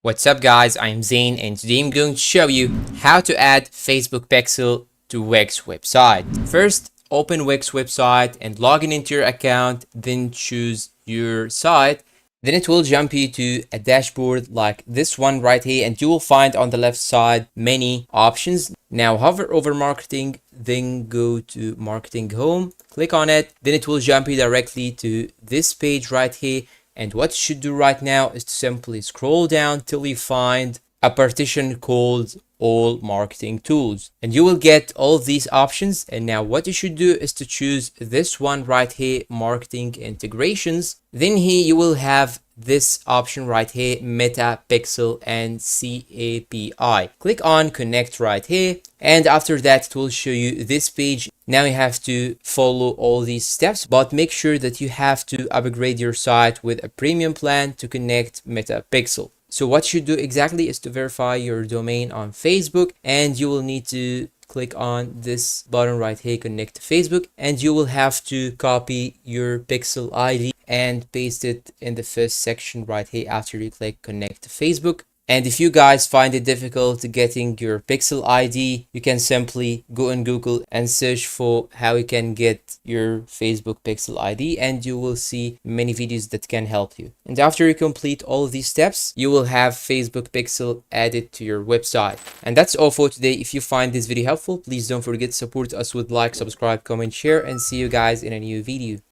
What's up guys, I'm Zain and today I'm going to show you how to add Facebook Pixel to Wix website. First, open Wix website and log in into your account, then choose your site. Then it will jump you to a dashboard like this one right here, and you will find on the left side many options. Now hover over marketing, then go to marketing home, click on it, then it will jump you directly to this page right here. And what you should do right now is to simply scroll down till you find a partition called all marketing tools, and you will get all of these options. And now what you should do is to choose this one right here, marketing integrations. Then here you will have this option right here, Meta Pixel and CAPI. Click on connect right here, and after that it will show you this page. Now you have to follow all these steps, but make sure that you have to upgrade your site with a premium plan to connect Meta Pixel. So what you do exactly is to verify your domain on Facebook, and you will need to click on this button right here, connect to Facebook, and you will have to copy your Pixel ID and paste it in the first section right here after you click connect to Facebook. And if you guys find it difficult getting your Pixel ID, you can simply go on Google and search for how you can get your Facebook Pixel ID, and you will see many videos that can help you. And after you complete all of these steps, you will have Facebook Pixel added to your website. And that's all for today. If you find this video helpful, please don't forget to support us with like, subscribe, comment, share, and see you guys in a new video.